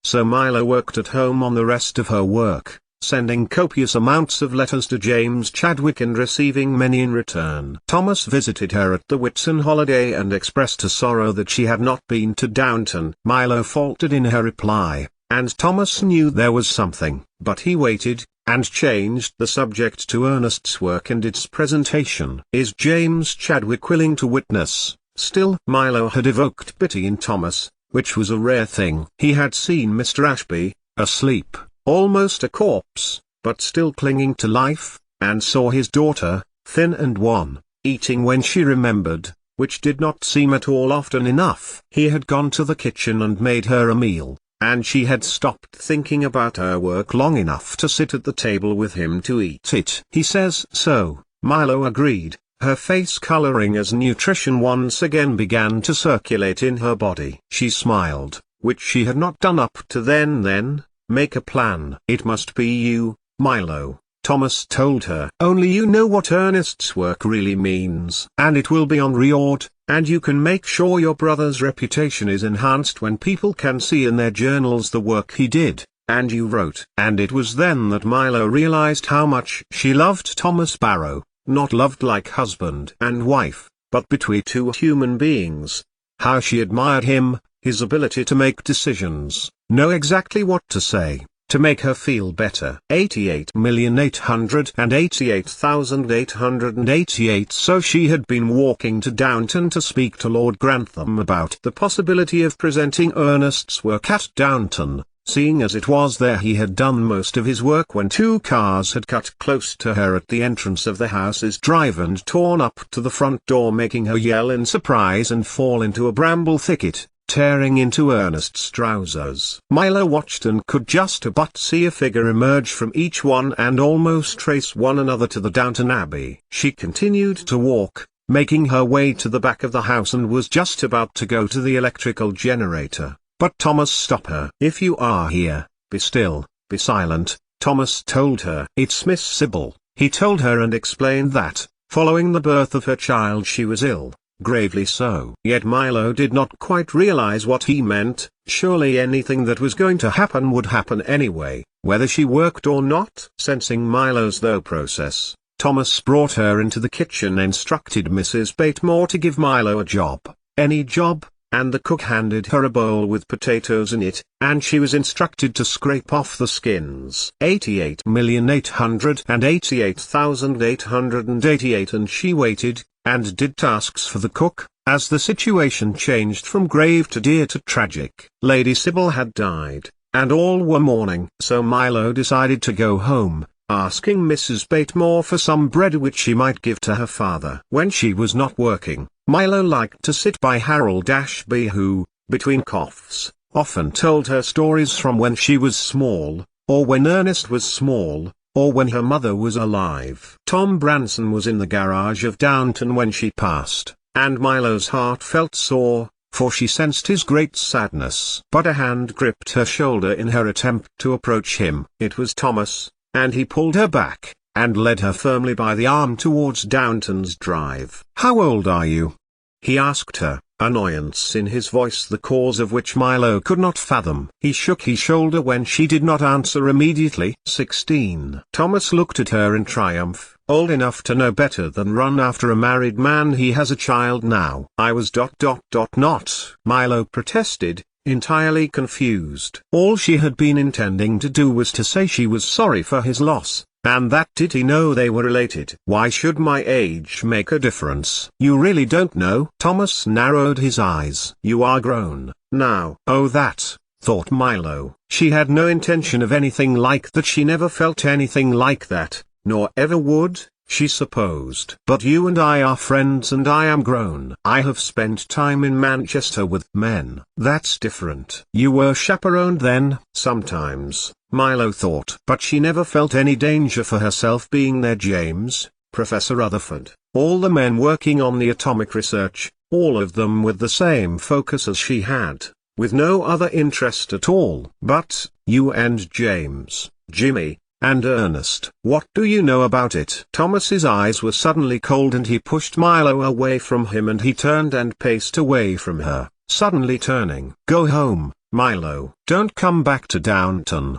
so Milo worked at home on the rest of her work, sending copious amounts of letters to James Chadwick and receiving many in return. Thomas visited her at the Whitsun holiday and expressed a sorrow that she had not been to Downton. Milo faltered in her reply, and Thomas knew there was something, but he waited, and changed the subject to Ernest's work and its presentation. Is James Chadwick willing to witness? Still, Milo had evoked pity in Thomas, which was a rare thing. He had seen Mr. Ashby, asleep, almost a corpse, but still clinging to life, and saw his daughter, thin and wan, eating when she remembered, which did not seem at all often enough. He had gone to the kitchen and made her a meal, and she had stopped thinking about her work long enough to sit at the table with him to eat it. He says so, Milo agreed, her face coloring as nutrition once again began to circulate in her body. She smiled, which she had not done up to then. Make a plan. It must be you, Milo, Thomas told her. Only you know what Ernest's work really means. And it will be on record, and you can make sure your brother's reputation is enhanced when people can see in their journals the work he did, and you wrote. And it was then that Milo realized how much she loved Thomas Barrow, not loved like husband and wife, but between two human beings. How she admired him, his ability to make decisions, know exactly what to say, to make her feel better. 88,888,888. So she had been walking to Downton to speak to Lord Grantham about the possibility of presenting Ernest's work at Downton, seeing as it was there he had done most of his work when two cars had cut close to her at the entrance of the house's drive and torn up to the front door, making her yell in surprise and fall into a bramble thicket, tearing into Ernest's trousers. Milo watched and could just about see a figure emerge from each one and almost trace one another to the Downton Abbey. She continued to walk, making her way to the back of the house, and was just about to go to the electrical generator, but Thomas stopped her. If you are here, be still, be silent, Thomas told her. It's Miss Sybil, he told her, and explained that, following the birth of her child, she was ill. Gravely so. Yet Milo did not quite realize what he meant. Surely anything that was going to happen would happen anyway, whether she worked or not. Sensing Milo's thought process, Thomas brought her into the kitchen and instructed Mrs. Batemore to give Milo a job, any job, and the cook handed her a bowl with potatoes in it, and she was instructed to scrape off the skins. 88,888,888, and she waited, and did tasks for the cook, as the situation changed from grave to dear to tragic. Lady Sybil had died, and all were mourning. So Milo decided to go home, asking Mrs. Batemore for some bread which she might give to her father. When she was not working, Milo liked to sit by Harold Ashby, who, between coughs, often told her stories from when she was small, or when Ernest was small, or when her mother was alive. Tom Branson was in the garage of Downton when she passed, and Milo's heart felt sore, for she sensed his great sadness. But a hand gripped her shoulder in her attempt to approach him. It was Thomas, and he pulled her back, and led her firmly by the arm towards Downton's drive. "How old are you?" he asked her, annoyance in his voice the cause of which Milo could not fathom. He shook his shoulder when she did not answer immediately. 16. Thomas looked at her in triumph. Old enough to know better than run after a married man. He has a child now. I was ... not. Milo protested, entirely confused. All she had been intending to do was to say she was sorry for his loss, and that did he know they were related. Why should my age make a difference? You really don't know? Thomas narrowed his eyes. You are grown, now. Oh, that, thought Milo. She had no intention of anything like that. She never felt anything like that, nor ever would, she supposed. But you and I are friends, and I am grown. I have spent time in Manchester with men. That's different. You were chaperoned then? Sometimes, Milo thought. But she never felt any danger for herself being there. James, Professor Rutherford, all the men working on the atomic research, all of them with the same focus as she had, with no other interest at all. But, you and James, Jimmy, and Ernest, what do you know about it? Thomas's eyes were suddenly cold, and he pushed Milo away from him, and he turned and paced away from her, suddenly turning. Go home, Milo, don't come back to Downton.